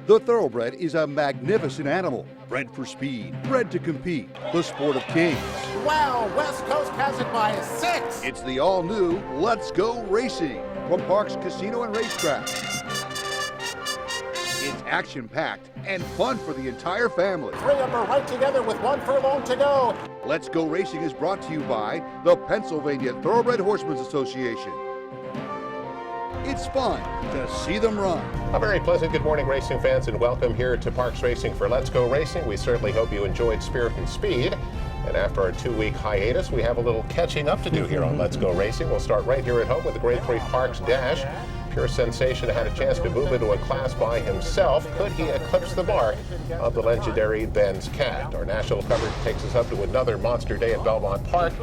The thoroughbred is a magnificent animal, bred for speed, bred to compete, the sport of kings. Wow, West Coast has it by 6. It's the all-new Let's Go Racing from Parks Casino and Racetrack. It's action-packed and fun for the entire family. 3 of them are right together with 1 furlong to go. Let's Go Racing is brought to you by the Pennsylvania Thoroughbred Horsemen's Association. It's fun to see them run. A very pleasant good morning, racing fans, and welcome here to Parks Racing for Let's Go Racing. We certainly hope you enjoyed Spirit and Speed. And after our 2-week hiatus, we have a little catching up to do here on Let's Go Racing. We'll start right here at home with the Grade 3 Parks Dash. Pure Sensation had a chance to move into a class by himself. Could he eclipse the mark of the legendary Ben's Cat? Our national coverage takes us up to another monster day at Belmont Park.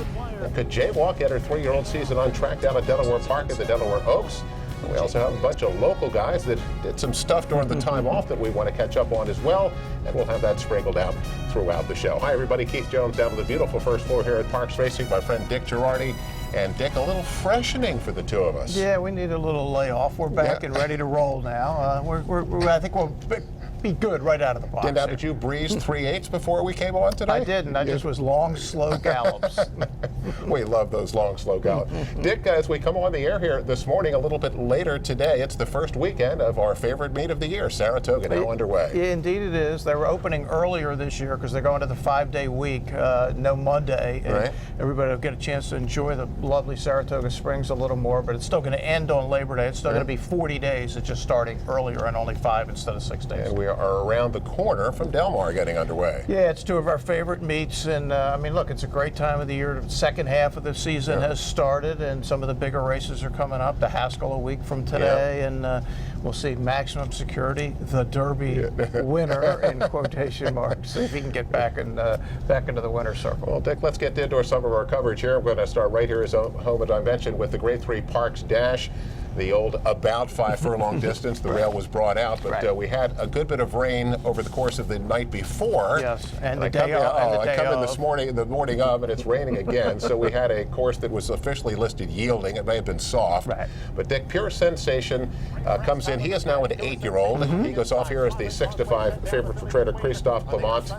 And could Jaywalk get her 3-year-old season on track down at Delaware Park at the Delaware Oaks? We also have a bunch of local guys that did some stuff during the time off that we want to catch up on as well, and we'll have that sprinkled out throughout the show. Hi, everybody. Keith Jones down on the beautiful first floor here at Parks Racing. My friend Dick Girardi. And Dick, a little freshening for the two of us. Yeah, we need a little layoff. We're back and ready to roll now. I think we'll be good right out of the box. Now, did you breeze 3/8 before we came on today? I didn't. I just was long, slow gallops. We love those long, slow gallops. Dick, as we come on the air here this morning, a little bit later today, it's the first weekend of our favorite meet of the year, Saratoga, now underway. Yeah, indeed it is. They were opening earlier this year because they're going to the 5-day week, no Monday. And right. Everybody will get a chance to enjoy the lovely Saratoga Springs a little more, but it's still going to end on Labor Day. It's still going to be 40 days. It's just starting earlier and only 5 instead of 6 days. And we are around the corner from Del Mar getting underway. Yeah, it's 2 of our favorite meets, and I mean, look, it's a great time of the year. The second half of the season has started, and some of the bigger races are coming up. The Haskell a week from today, and we'll see Maximum Security, the Derby winner, in quotation marks, see if he can get back into the winner's circle. Well, Dick, let's get into some of our coverage here. I'm going to start right here as home, as I mentioned, with the Grade 3 Parks Dash. The old about 5 furlong distance. The rail was brought out, but we had a good bit of rain over the course of the night before. Yes, and the I day of. I come in this morning, the morning of, and it's raining again. So we had a course that was officially listed yielding. It may have been soft. Right. But Dick, Pure Sensation comes in. He is now an 8-year-old. He goes off here as the 6-5 favorite for trainer Christophe Clement.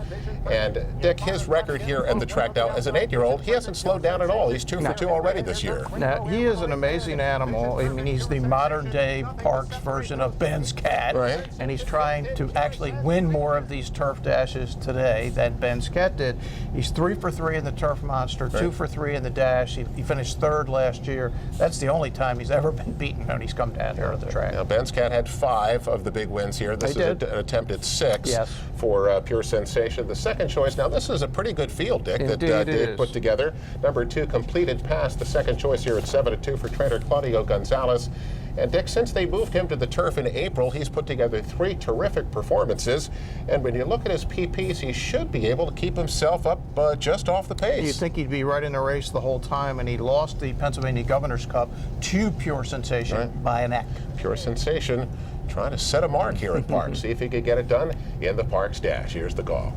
And Dick, his record here at the track now as an 8-year-old, he hasn't slowed down at all. He's 2 for 2 already this year. Now, he is an amazing animal. I mean, he's the modern-day Parks version of Ben's Cat, right. And he's trying to actually win more of these turf dashes today than Ben's Cat did. He's 3 for 3 in the Turf Monster, 2 for 3 in the Dash. He finished 3rd last year. That's the only time he's ever been beaten when he's come down here to the track. Now, Ben's Cat had 5 of the big wins here. This is an attempt at 6 for Pure Sensation. The second choice, now this is a pretty good field, Dick, that Dick put together. Number 2, Completed Pass, the second choice here at 7-2 for trainer Claudio Gonzalez. And Dick, since they moved him to the turf in April, he's put together 3 terrific performances. And when you look at his PPs, he should be able to keep himself up just off the pace. You'd think he'd be right in the race the whole time, and he lost the Pennsylvania Governor's Cup to Pure Sensation by a neck. Pure Sensation trying to set a mark here at Parks. See if he could get it done in the Parks Dash. Here's the call.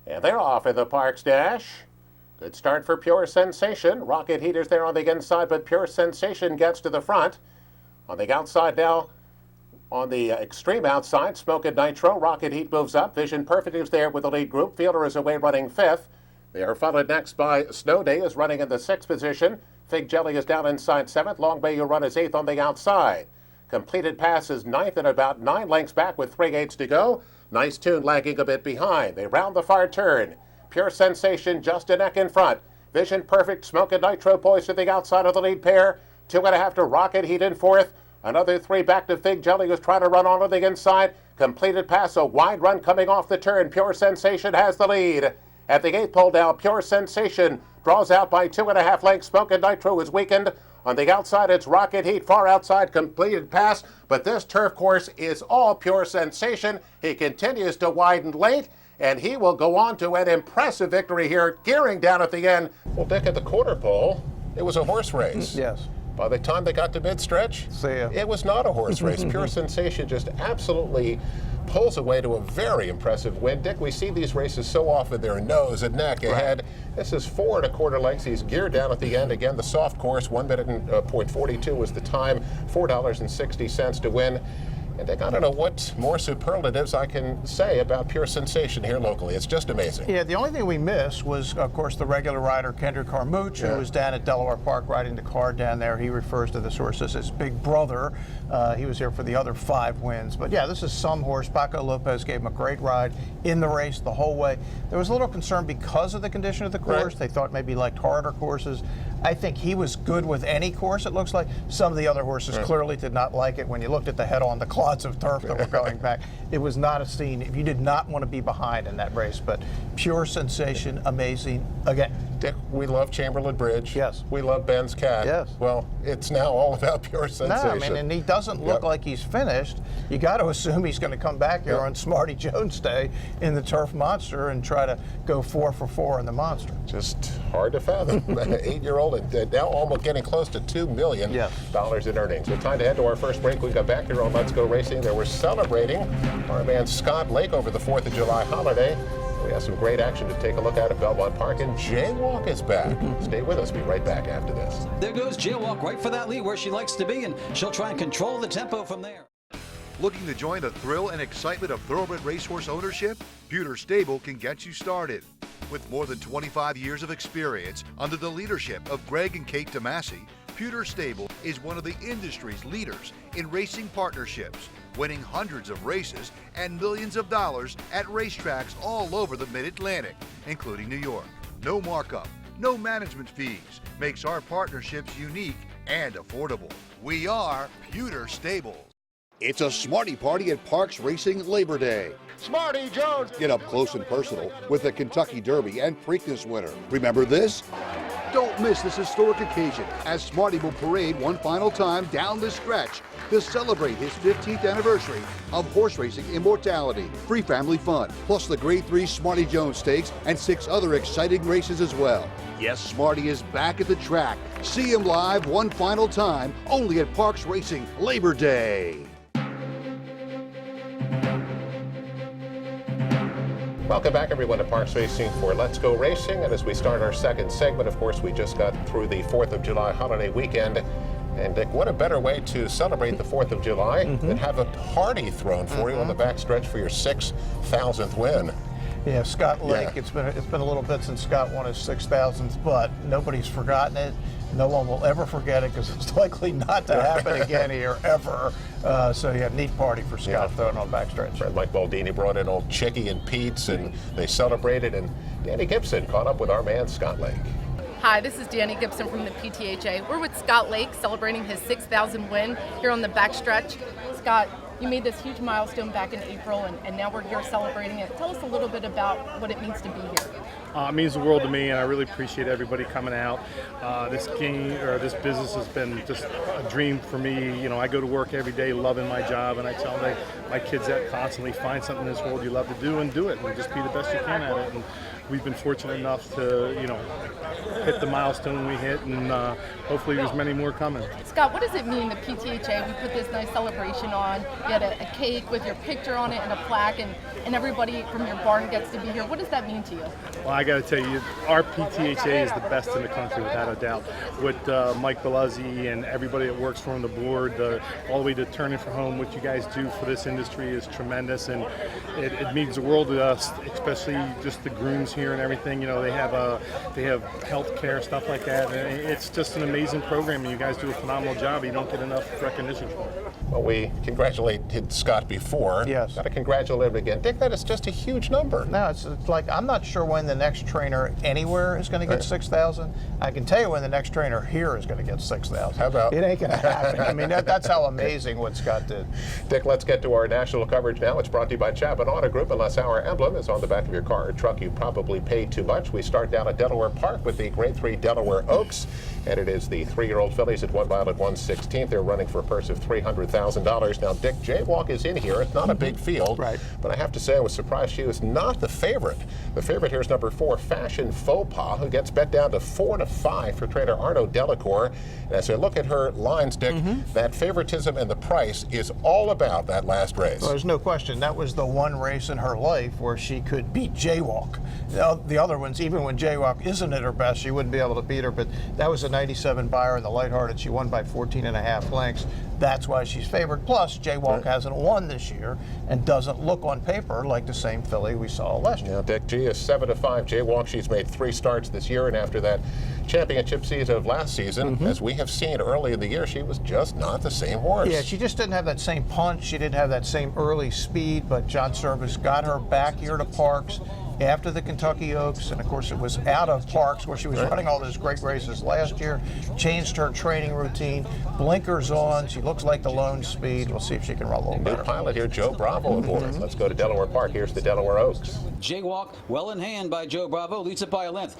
And they're off in the Parks Dash. Good start for Pure Sensation. Rocket Heater's there on the inside, but Pure Sensation gets to the front. On the outside now, on the extreme outside, Smoke and Nitro. Rocket Heat moves up. Vision Perfect is there with the lead group. Fielder is away running 5th. They are followed next by Snow Day is running in the 6th position. Fig Jelly is down inside 7th. Long Bay You Run is 8th on the outside. Completed Pass is 9th and about 9 lengths back with 3/8 to go. Nice Tune lagging a bit behind. They round the far turn. Pure Sensation just a neck in front. Vision Perfect, Smoke and Nitro poised to the outside of the lead pair. 2.5 to Rocket Heat in 4th. Another 3 back to Fig Jelly, who's trying to run onto the inside. Completed Pass, a wide run coming off the turn. Pure Sensation has the lead. At the 8th pole now, Pure Sensation draws out by 2.5 lengths. Smoke and Nitro is weakened. On the outside, it's Rocket Heat, far outside, Completed Pass. But this turf course is all Pure Sensation. He continues to widen late, and he will go on to an impressive victory here, gearing down at the end. Well, Dick, at the quarter pole, it was a horse race. Yes. By the time they got to mid-stretch, it was not a horse race. Pure Sensation just absolutely pulls away to a very impressive win. Dick, we see these races so often, they're nose and neck ahead. This is 4 1/4 lengths. He's geared down at the end. Again, the soft course, 1 minute and .42 was the time, $4.60 to win. And Dick, I don't know what more superlatives I can say about Pure Sensation here locally. It's just amazing. Yeah, the only thing we missed was, of course, the regular rider, Kendrick Carmouche, who was down at Delaware Park riding the car down there. He refers to this horse as his big brother. He was here for the other 5 wins. But yeah, this is some horse. Paco Lopez gave him a great ride in the race the whole way. There was a little concern because of the condition of the course. They thought maybe he liked harder courses. I think he was good with any course, it looks like. Some of the other horses clearly did not like it. When you looked at the head-on, the clods of turf that were going back, it was not a scene. You did not want to be behind in that race, but Pure Sensation, amazing again. Dick, we love Chamberlain Bridge. Yes. We love Ben's Cat. Yes. Well, it's now all about Pure Sensation. No, I mean, and he doesn't look like he's finished. You got to assume he's going to come back here on Smarty Jones Day in the Turf Monster and try to go 4 for 4 in the Monster. Just hard to fathom. 8-year-old and now almost getting close to $2 million in earnings. It's time to head to our first break. We got back here on Let's Go Racing. They were celebrating our man Scott Lake over the 4th of July holiday. We have some great action to take a look at Belmont Park, and Jaywalk is back. Stay with us. Be right back after this. There goes Jaywalk right for that lead where she likes to be, and she'll try and control the tempo from there. Looking to join the thrill and excitement of thoroughbred racehorse ownership? Pewter Stable can get you started. With more than 25 years of experience under the leadership of Greg and Kate DeMasi, Pewter Stable is one of the industry's leaders in racing partnerships, winning hundreds of races and millions of dollars at racetracks all over the Mid-Atlantic, including New York. No markup, no management fees makes our partnerships unique and affordable. We are Pewter Stable. It's a Smarty Party at Parks Racing Labor Day. Smarty Jones! Get up close and personal with the Kentucky Derby and Preakness winner. Remember this? Don't miss this historic occasion as Smarty will parade one final time down the stretch to celebrate his 15th anniversary of horse racing immortality. Free family fun, plus the Grade 3 Smarty Jones Stakes and 6 other exciting races as well. Yes, Smarty is back at the track. See him live one final time, only at Parks Racing Labor Day. Welcome back, everyone, to Parks Racing for Let's Go Racing. And as we start our second segment, of course, we just got through the 4th of July holiday weekend. And Dick, what a better way to celebrate the 4th of July than have a party thrown for you on the backstretch for your 6,000th win. Yeah, Scott Lake, it's been a little bit since Scott won his 6,000th, but nobody's forgotten it. No one will ever forget it because it's likely not to happen again here ever. So yeah, neat party for Scott throwing on backstretch. Fred Mike Baldini brought in old Chicky and Pete's, and they celebrated, and Danny Gibson caught up with our man Scott Lake. Hi, this is Danny Gibson from the PTHA. We're with Scott Lake celebrating his 6,000 win here on the backstretch. Scott, you made this huge milestone back in April, and now we're here celebrating it. Tell us a little bit about what it means to be here. It means the world to me, and I really appreciate everybody coming out. This business has been just a dream for me. You know, I go to work every day loving my job, and I tell my kids that constantly: find something in this world you love to do and do it, and just be the best you can at it. And we've been fortunate enough to, hit the milestone we hit, and hopefully there's many more coming. Scott, what does it mean, the PTHA? We put this nice celebration on. You had a cake with your picture on it and a plaque, and everybody from your barn gets to be here. What does that mean to you? Well, I got to tell you, our PTHA is the best in the country, without a doubt. With Mike Beluzzi and everybody that works for him, the board, all the way to Turning for Home, what you guys do for this industry is tremendous, and it means the world to us, especially just the grooms here and everything. They have health care, stuff like that, and it's just an amazing program, and you guys do a phenomenal job. You don't get enough recognition for it. Well, we congratulated Scott before. Yes. Got to congratulate him again. Dick, that is just a huge number. No, it's like, I'm not sure when the next trainer anywhere is going to get 6,000. I can tell you when the next trainer here is going to get 6,000. How about? It ain't going to happen. I mean, that's how amazing what Scott did. Dick, let's get to our national coverage now. It's brought to you by Chapman Auto Group. Unless our emblem is on the back of your car or truck, you probably paid too much. We start down at Delaware Park with the Grade 3 Delaware Oaks, and it is the 3-year-old fillies at 1 mile at 1/16. They're running for a purse of $300,000. Now, Dick, Jaywalk is in here. It's not a big field, right? But I have to say I was surprised she was not the favorite. The favorite here is number 4, Fashion Faux Pas, who gets bet down to 4-5 for trainer Arnaud Delacour. And as I look at her lines, Dick, that favoritism and the price is all about that last race. Well, there's no question. That was the one race in her life where she could beat Jaywalk. The other ones, even when Jaywalk isn't at her best, she wouldn't be able to beat her. But that was a 97 buyer in the lighthearted. She won by 14.5 lengths. That's why she's favored. Plus, Jaywalk hasn't won this year and doesn't look on paper like the same filly we saw last year. Now, Dick G is 7-5. Jaywalk, she's made 3 starts this year, and after that championship season of last season, as we have seen early in the year, she was just not the same horse. Yeah, she just didn't have that same punch. She didn't have that same early speed, but John Service got her back here to Parks after the Kentucky Oaks, and of course it was out of Parks where she was running all those great races last year. Changed her training routine, blinkers on, she looks like the lone speed. We'll see if she can run a little New better. pilot here, Joe Bravo aboard. Let's go to Delaware Park. Here's the Delaware Oaks. Jaywalk well in hand by Joe Bravo, leads it by a length.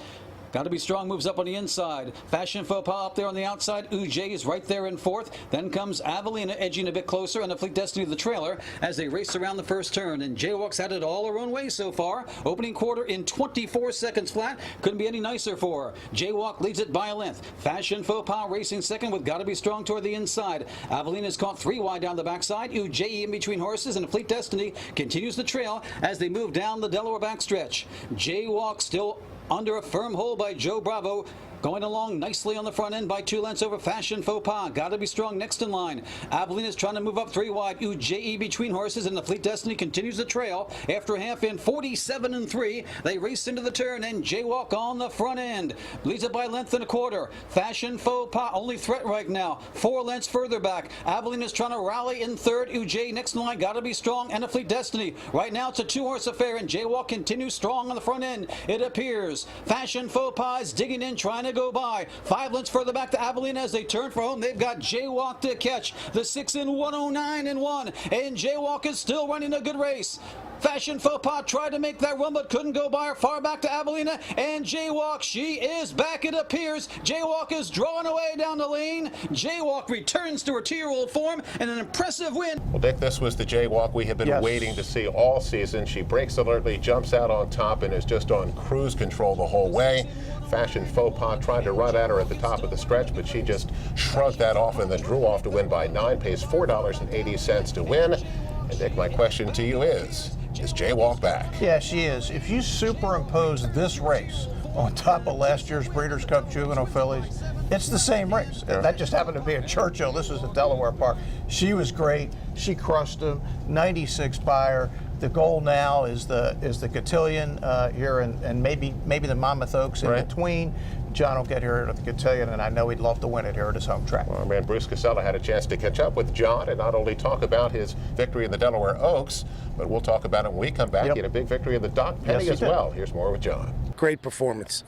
Got to be strong, moves up on the inside. Fashion Faux Pas up there on the outside. Uj is right there in fourth. Then comes Avelina edging a bit closer, and the Fleet Destiny the trailer as they race around the first turn. And Jaywalk's had it all her own way so far. Opening quarter in 24 seconds flat. Couldn't be any nicer for her. Jaywalk leads it by a length. Fashion Faux Pas racing second with Got to Be Strong toward the inside. Avelina's caught 3 wide down the backside. Uj in between horses, and the Fleet Destiny continues the trail as they move down the Delaware backstretch. Jaywalk still under a firm hold by Joe Bravo. Going along nicely on the front end by 2 lengths over Fashion Faux Pas. Got to Be Strong next in line. Avelina's trying to move up 3 wide. UJE between horses, and the Fleet Destiny continues the trail. After a half in, 47-3. They race into the turn, and Jaywalk on the front end. Leads it by a length and a quarter. Fashion Faux Pas, only threat right now. 4 lengths further back. Avelina's trying to rally in third. UJ next in line. Got to Be Strong, and the Fleet Destiny. Right now it's a 2-horse affair, and Jaywalk continues strong on the front end. It appears. Fashion Faux Pas is digging in, trying to go by. 5 lengths further back to Avelina as they turn for home. They've got Jaywalk to catch. The 6 in 109-1, and Jaywalk is still running a good race. Fashion Faux Pas tried to make that run but couldn't go by her. Far back to Avelina, and Jaywalk, she is back it appears. Jaywalk is drawing away down the lane. Jaywalk returns to her 2-year-old form and an impressive win. Well, Dick, this was the Jaywalk we have been waiting to see all season. She breaks alertly, jumps out on top, and is just on cruise control the whole way. Fashion Faux Pas tried to run at her at the top of the stretch, but she just shrugged that off and then drew off to win by 9, pays $4.80 to win. And Dick, my question to you is Jaywalk back? Yeah, she is. If you superimpose this race on top of last year's Breeders' Cup Juvenile fillies, it's the same race. Yeah. That just happened to be at Churchill. This was at Delaware Park. She was great. She crushed them. 96 buyer. The goal now is the cotillion here, and maybe the Monmouth Oaks in between. John will get here at the cotillion, and I know he'd love to win it here at his home track. Well, our man Bruce Casella had a chance to catch up with John and not only talk about his victory in the Delaware Oaks, but we'll talk about it when we come back. He had a big victory in the Doc Penny as well. Here's more with John. Great performance.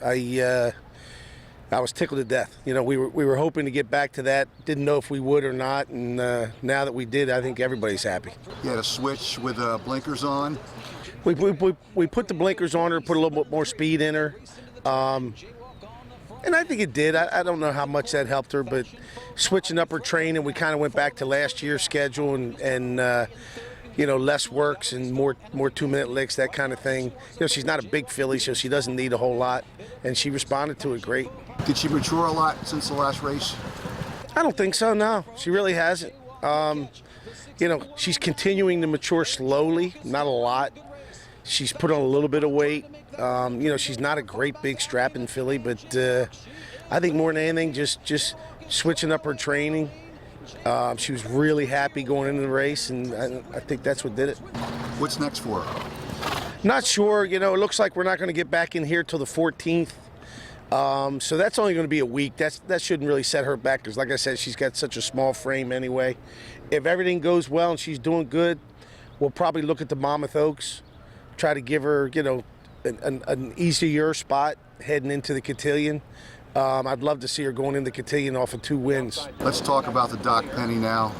I was tickled to death. You know, we were hoping to get back to that. Didn't know if we would or not, and now that we did, I think everybody's happy. You had a switch with blinkers on. We put the blinkers on her, put a little bit more speed in her, and I think it did. I don't know how much that helped her, but switching up her training, we kind of went back to last year's schedule and you know, less works and more 2-minute licks, that kind of thing. You know, she's not a big filly, so she doesn't need a whole lot, and she responded to it great. Did she mature a lot since the last race? I don't think so, no. She really hasn't. You know, she's continuing to mature slowly, not a lot. She's put on a little bit of weight. You know, she's not a great big strapping filly, but I think more than anything, just switching up her training. She was really happy going into the race, and I think that's what did it. What's next for her? Not sure. You know, it looks like we're not going to get back in here till the 14th. So that's only going to be a week. That shouldn't really set her back because, like I said, she's got such a small frame anyway. If everything goes well and she's doing good, we'll probably look at the Monmouth Oaks, try to give her, you know, an easier spot heading into the cotillion. I'd love to see her going into the cotillion off of 2 wins. Let's talk about the Doc Penny now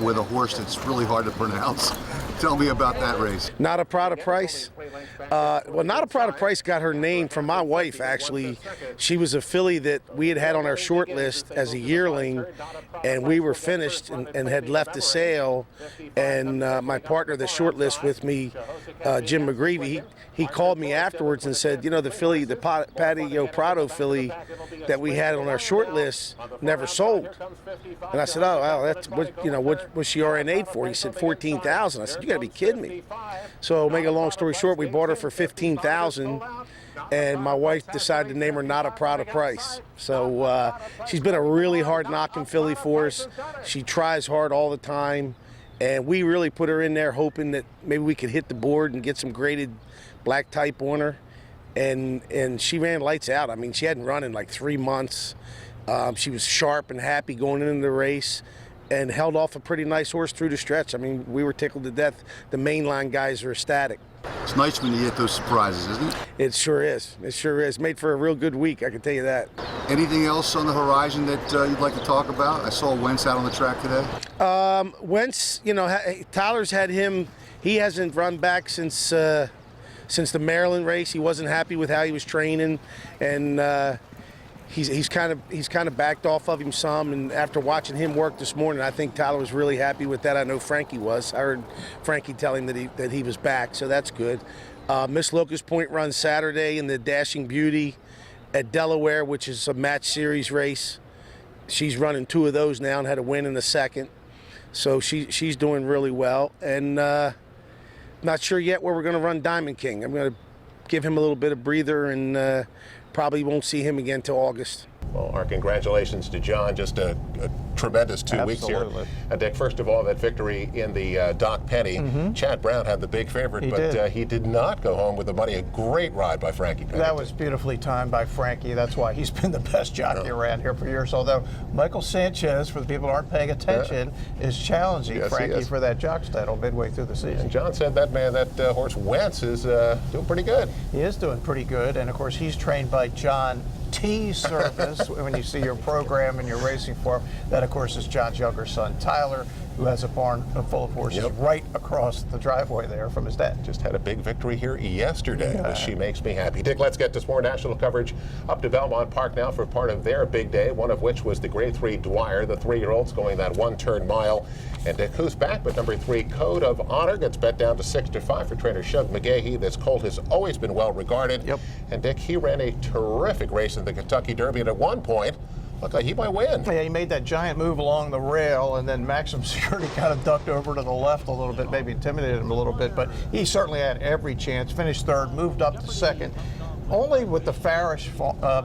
with a horse that's really hard to pronounce. Tell me about that race. Not a Prada Price. Well, Not a Prada Price got her name from my wife, actually. She was a filly that we had on our short list as a yearling, and we were finished and had left the sale. And my partner, the short list with me, Jim McGreevy, he called me afterwards and said, you know, the filly, the Patio Prado filly that we had on our short list never sold. And I said, oh, wow, that's what, you know, what was she RNA'd for? He said $14,000. I said, you got to be kidding me. So make a long story short, we bought her for $15,000, and my wife decided to name her Not a Proud of Price. So she's been a really hard knocking filly for us. She tries hard all the time, and we really put her in there hoping that maybe we could hit the board and get some graded black type on her. And she ran lights out. I mean, she hadn't run in like 3 months. She was sharp and happy going into the race and held off a pretty nice horse through the stretch. I mean, we were tickled to death. The mainline guys are ecstatic. It's nice when you get those surprises, isn't it? It sure is. It sure is. Made for a real good week, I can tell you that. Anything else on the horizon that you'd like to talk about? I saw Wentz out on the track today. Wentz, you know, Tyler's had him. He hasn't run back since the Maryland race. He wasn't happy with how he was training, and he's kind of backed off of him some. And after watching him work this morning, I think Tyler was really happy with that. I know Frankie was. I heard Frankie tell him that he was back, so that's good. Miss Locust Point runs Saturday in the Dashing Beauty at Delaware, which is a match series race. She's running 2 of those now and had a win in the second, so she's doing really well. And not sure yet where we're going to run Diamond King. I'm going to give him a little bit of breather, and probably won't see him again till August. Well, our congratulations to John. Just a tremendous 2 weeks here. Dick, first of all, that victory in the Doc Penny. Chad Brown had the big favorite, but he did not go home with the money. A great ride by Frankie Pennington. That was beautifully timed by Frankie. That's why he's been the best jockey around here for years. Although Michael Sanchez, for the people who aren't paying attention, is challenging Frankie for that jock's title midway through the season. And John said that horse Wentz is doing pretty good. He is doing pretty good, and of course he's trained by John T. Service. When you see your program and your racing for him, that of course is John's younger son Tyler, who has a barn full of horses right across the driveway there from his dad. Just had a big victory here yesterday. She makes me happy. Dick, let's get to some more national coverage up to Belmont Park now for part of their big day, one of which was the Grade 3 Dwyer, the 3-year-olds going that 1-turn mile. And Dick, who's back? But number 3, Code of Honor, gets bet down to 6-5 for trainer Shug McGahee. This colt has always been well regarded. And Dick, he ran a terrific race in the Kentucky Derby, and at one point looked like he might win. Yeah, he made that giant move along the rail, and then Maximum Security kind of ducked over to the left a little bit, maybe intimidated him a little bit, but he certainly had every chance. Finished 3rd, moved up to 2nd. Only with the Farish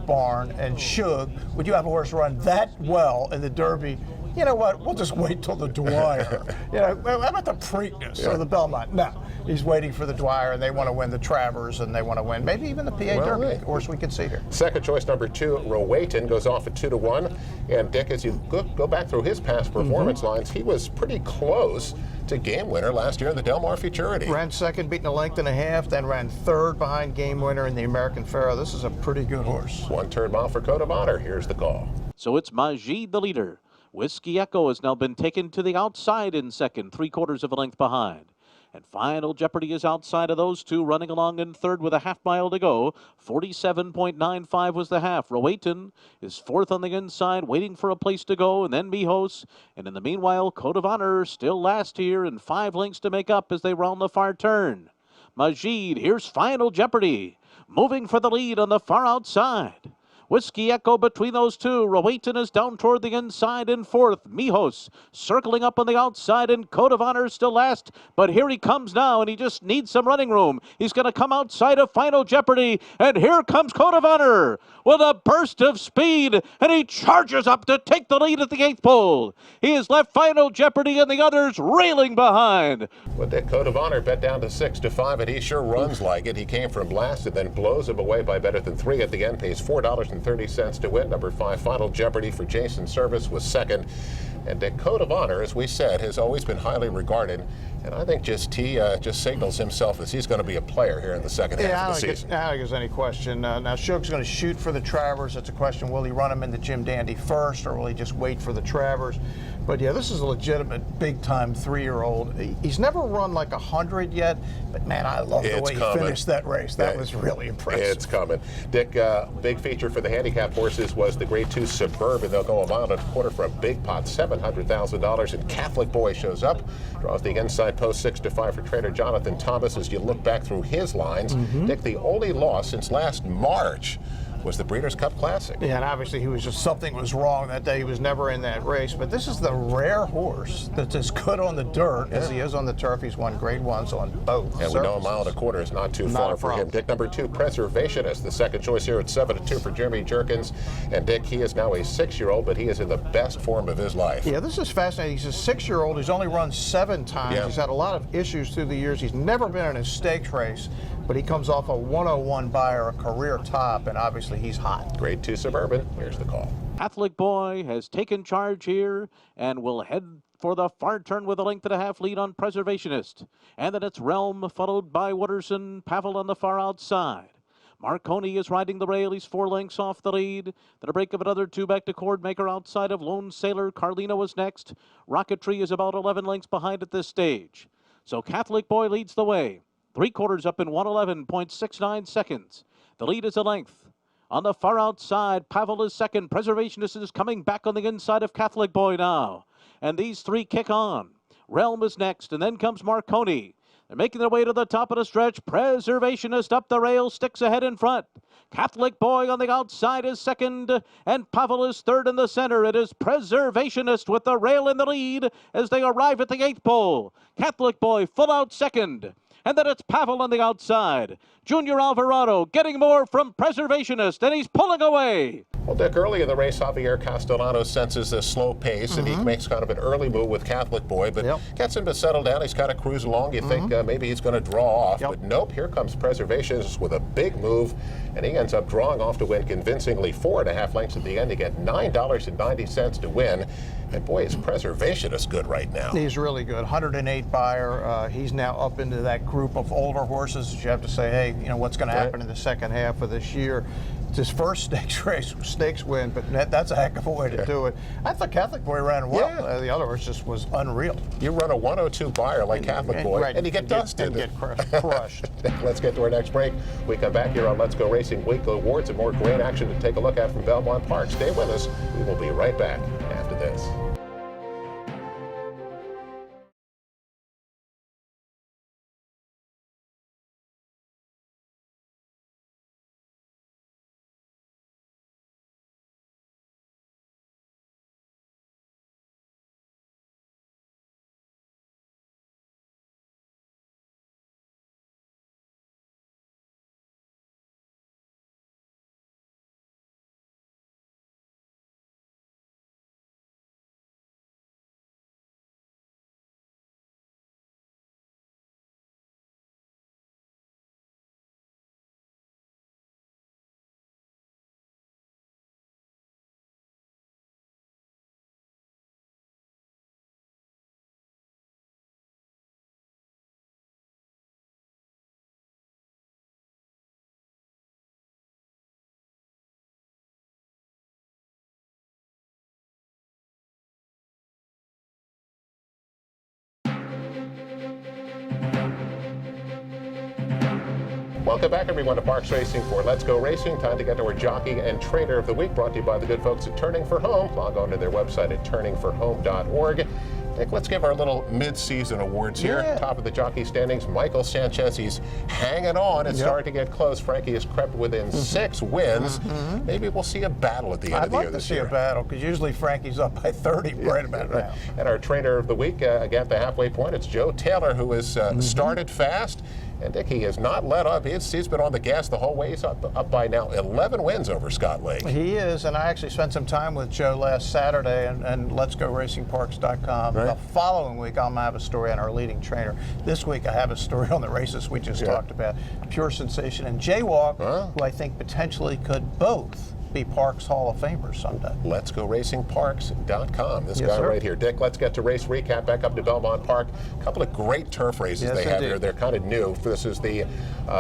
barn and Shug would you have a horse run that well in the Derby. You know what? We'll just wait till the Dwyer. How about the Preakness or the Belmont? No, he's waiting for the Dwyer, and they want to win the Travers, and they want to win maybe even the PA Derby, horse we can see here. Second choice, number 2, Rowayton, goes off at 2-1. And Dick, as you go back through his past performance lines, he was pretty close to game winner last year in the Del Mar Futurity. Ran 2nd, beating a length and a half, then ran 3rd behind game winner in the American Pharoah. This is a pretty good horse. 1-turn mile for Code of Honor. Here's the call. So it's Majid, the leader. Whiskey Echo has now been taken to the outside in 2nd, 3/4 of a length behind. And Final Jeopardy is outside of those two, running along in 3rd with a half mile to go. 47.95 was the half. Rowayton is 4th on the inside, waiting for a place to go, and then Mijos. And in the meanwhile, Code of Honor still last here, and 5 lengths to make up as they round the far turn. Majid, here's Final Jeopardy, moving for the lead on the far outside. Whiskey Echo between those two. Rowayton is down toward the inside in 4th. Mijos circling up on the outside, and Code of Honor still last. But here he comes now, and he just needs some running room. He's going to come outside of Final Jeopardy, and here comes Code of Honor with a burst of speed, and he charges up to take the lead at the 8th pole. He has left Final Jeopardy and the others railing behind. With that Code of Honor bet down to 6-5, and he sure runs like it. He came from last and then blows him away by better than 3 at the end, pays $4.30 to win. Number 5, Final Jeopardy for Jason Service was 2nd. And the Code of Honor, as we said, has always been highly regarded. And I think just signals himself as he's going to be a player here in the second half of the season. I don't think there's any question. Now, Shug's going to shoot for the Travers. It's a question, will he run him into Jim Dandy first, or will he just wait for the Travers? But yeah, this is a legitimate big-time 3-year-old. He's never run like 100 yet, but man, I love the way he finished that race. That was really impressive. It's coming. Dick, big feature for the handicap horses was the Grade 2 Suburban. They'll go a mile and a quarter for a big pot, $700,000. And Catholic Boy shows up, draws the inside post 6-5 for trainer Jonathan Thomas. As you look back through his lines, Dick, the only loss since last March was the Breeders' Cup Classic. Yeah, and obviously something was wrong that day. He was never in that race. But this is the rare horse that's as good on the dirt as he is on the turf. He's won Grade 1s on both. And we know a mile and a quarter is not too far for him. Dick, number 2, Preservationist, the second choice here at 7-2 for Jimmy Jerkins. And Dick, he is now a 6-year-old, but he is in the best form of his life. Yeah, this is fascinating. He's a 6-year-old. He's only run 7 times. Yeah. He's had a lot of issues through the years. He's never been in a stakes race, but he comes off a 101 buyer, a career top, and obviously he's hot. Grade 2 Suburban. Here's the call. Catholic Boy has taken charge here and will head for the far turn with a 1.5 lead on Preservationist. And then it's Realm, followed by Watterson, Pavel on the far outside. Marconi is riding the rail. He's 4 lengths off the lead. Then a break of another 2 back to Cordmaker outside of Lone Sailor. Carlino was next. Rocketry is about 11 lengths behind at this stage. So Catholic Boy leads the way. 3/4 up in 111.69 seconds. The lead is a length. On the far outside, Pavel is second. Preservationist is coming back on the inside of Catholic Boy now. And these 3 kick on. Realm is next, and then comes Marconi. They're making their way to the top of the stretch. Preservationist up the rail, sticks ahead in front. Catholic Boy on the outside is second, and Pavel is third in the center. It is Preservationist with the rail in the lead as they arrive at the 8th pole. Catholic Boy full out second. And then it's Pavel on the outside. Junior Alvarado getting more from Preservationist, and he's pulling away. Well, Dick, early in the race, Javier Castellano senses a slow pace, and he makes kind of an early move with Catholic Boy, but gets him to settle down. He's kind of cruise along. You think maybe he's going to draw off, but nope. Here comes Preservationist with a big move, and he ends up drawing off to win convincingly. 4.5 lengths at the end to get $9.90 to win. And boy, is Preservationist good right now. He's really good. 108 buyer. He's now up into that group of older horses that you have to say, hey, you know, what's going to happen in the second half of this year. It's his first stakes win, but that's a heck of a way to do it. I thought Catholic Boy ran well. The other horse just was unreal. You run a 102 buyer like Catholic Boy, and you get dusted. And get crushed. Let's get to our next break. We come back here on Let's Go Racing Weekly Awards and more great action to take a look at from Belmont Park. Stay with us. We will be right back after this. Welcome back, everyone, to Parks Racing for Let's Go Racing. Time to get to our jockey and trainer of the week, brought to you by the good folks at Turning for Home. Log on to their website at turningforhome.org. Dick, let's give our little mid-season awards here. Top of the jockey standings, Michael Sanchez. He's hanging on. It's starting to get close. Frankie has crept within 6 wins. Maybe we'll see a battle at the end of the year this year. I'd like to see a battle, because usually Frankie's up by 30 right about now. And our trainer of the week, again, at the halfway point, it's Joe Taylor, who has started fast. And Dick, he has not let up. He's been on the gas the whole way. He's up by now 11 wins over Scott Lake. He is, and I actually spent some time with Joe last Saturday and Let'sGoRacingParks.com. The following week, I'm going to have a story on our leading trainer. This week, I have a story on the races we just talked about. Pure Sensation and Jaywalk, who I think potentially could both be Parks Hall of Famers someday. Let'sGoRacingParks.com. This guy right here. Dick, let's get to race recap. Back up to Belmont Park. A couple of great turf races they have here. They're kind of new. This is the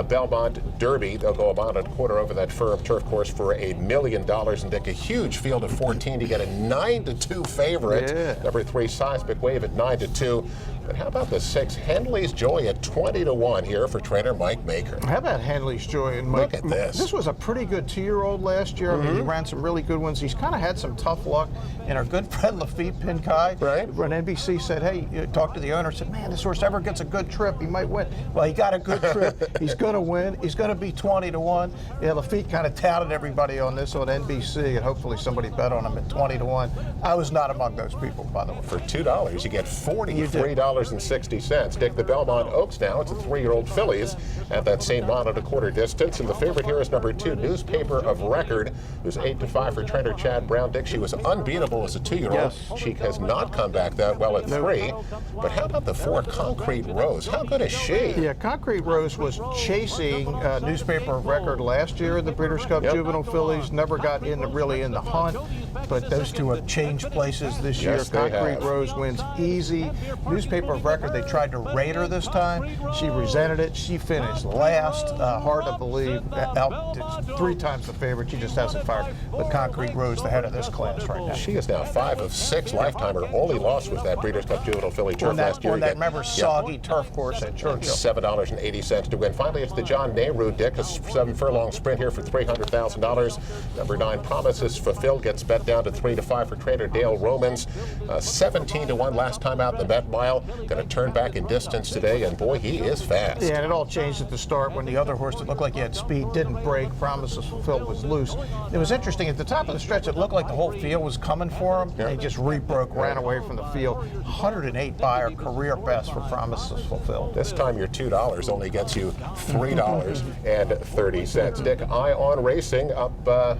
Belmont Derby. They'll go about a quarter over that firm turf course for $1 million. And Dick, a huge field of 14 to get a 9-2 favorite. Number 3, Seismic Wave at 9-2. But how about the 6 Henley's Joy at 20-1 here for trainer Mike Maker? How about Henley's Joy? And Mike, look at this. This was a pretty good 2-year-old last year. I mean, he ran some really good ones. He's kind of had some tough luck. And our good friend Lafitte Pinkai, right, when NBC said, hey, talked to the owner, said, man, this horse ever gets a good trip, he might win. Well, he got a good trip. He's going to win. He's going to be 20-1. Yeah, Lafitte kind of touted everybody on this on NBC, and hopefully somebody bet on him at 20-1. I was not among those people, by the way. For $2, you get $43.60. Dick, the Belmont Oaks now. It's a 3-year-old fillies at that same mile-and-a-quarter distance. And the favorite here is number 2, Newspaper of Record, who's 8-5 for trainer Chad Brown. Dick, she was unbeatable as a 2-year-old. Yes. She has not come back that well at 3. But how about the 4, Concrete Rose? How good is she? Yeah, Concrete Rose was chasing Newspaper of Record last year in the Breeders' Cup Juvenile Fillies. Never got really in the hunt, but those two have changed places this year. Yes, Concrete Rose wins easy. Newspaper of Record, they tried to rate her this time. She resented it. She finished last. Hard to believe. Out 3 times the favorite. She just hasn't fired. But Concrete Rose, the head of this class right now. She is now 5 of 6 lifetime. Her only loss was that Breeders' Cup Juvenile Filly turf last year. On that, remember, soggy turf course at Churchill. $7.80 to win. Finally, it's the John Nehru, Dick, a 7-furlong sprint here for $300,000. Number 9, Promises Fulfilled, gets bet down to 3-5 for trainer Dale Romans. 17-1 last time out in the Met Mile. Going to turn back in distance today, and boy, he is fast. Yeah, and it all changed at the start when the other horse that looked like he had speed didn't break. Promises Fulfilled was loose. It was interesting. At the top of the stretch, it looked like the whole field was coming for him. Yeah. He just rebroke, ran away from the field. 108 buyer career best for Promises Fulfilled. This time your $2 only gets you $3.30. Dick, Eye on Racing up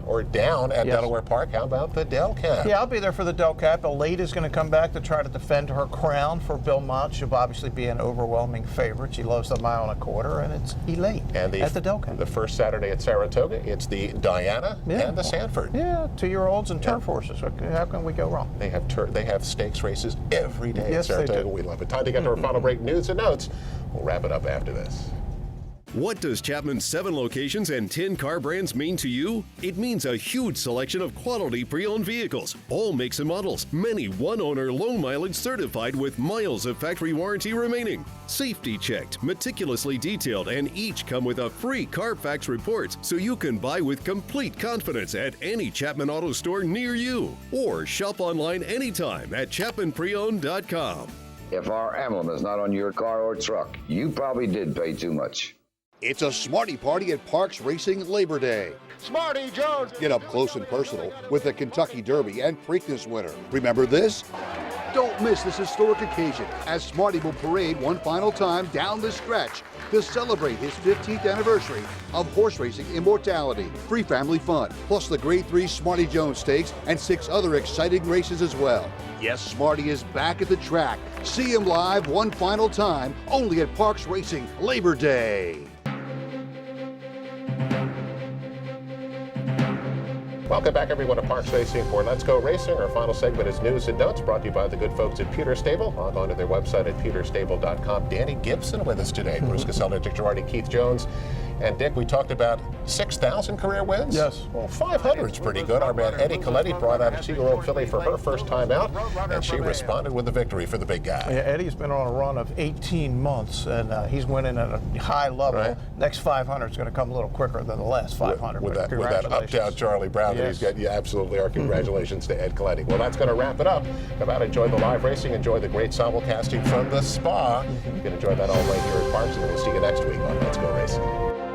or down at Delaware Park. How about the Del Cap? Yeah, I'll be there for the Del Cap. Elate is going to come back to try to defend her crown for Belmont. She'll obviously be an overwhelming favorite. She loves the 1.25 and it's Elate at the Del Cap. The first Saturday at Saratoga, it's the Diana and the Sanford. Yeah, 2-year-olds and turf horses. How can we go wrong? They have stakes races every day at Saratoga. We love it. Time to get to our final break news and notes. We'll wrap it up after this. What does Chapman's 7 locations and 10 car brands mean to you? It means a huge selection of quality pre-owned vehicles, all makes and models, many one-owner low mileage certified with miles of factory warranty remaining. Safety checked, meticulously detailed, and each come with a free Carfax report so you can buy with complete confidence at any Chapman Auto store near you. Or shop online anytime at ChapmanPreowned.com. If our emblem is not on your car or truck, you probably did pay too much. It's a Smarty Party at Parks Racing Labor Day. Smarty Jones! Get up close and personal with the Kentucky Derby and Preakness winner. Remember this? Don't miss this historic occasion as Smarty will parade one final time down the stretch to celebrate his 15th anniversary of horse racing immortality. Free family fun, plus the Grade 3 Smarty Jones Stakes and 6 other exciting races as well. Yes, Smarty is back at the track. See him live one final time, only at Parks Racing Labor Day. Welcome back, everyone, to Parks Racing for Let's Go Racing. Our final segment is News and Notes, brought to you by the good folks at Pewter Stable. Log on to their website at pewterstable.com. Danny Gibson with us today. Bruce Casella, Dick Girardi, Keith Jones. And Dick, we talked about 6,000 career wins? Yes. Well, 500 is pretty good. Our man Eddie Coletti brought out a 2-year-old filly for her first time out, and she responded with a victory for the big guy. Yeah, Eddie's been on a run of 18 months, and he's winning at a high level. Right. Next 500 is going to come a little quicker than the last 500. With that up-down Charlie Brown that he's got. You absolutely are. Congratulations to Ed Coletti. Well, that's going to wrap it up. Come out, enjoy the live racing, enjoy the great simulcasting from the spa. You can enjoy that all right here at Parks, and we'll see you next week on Let's Go Racing.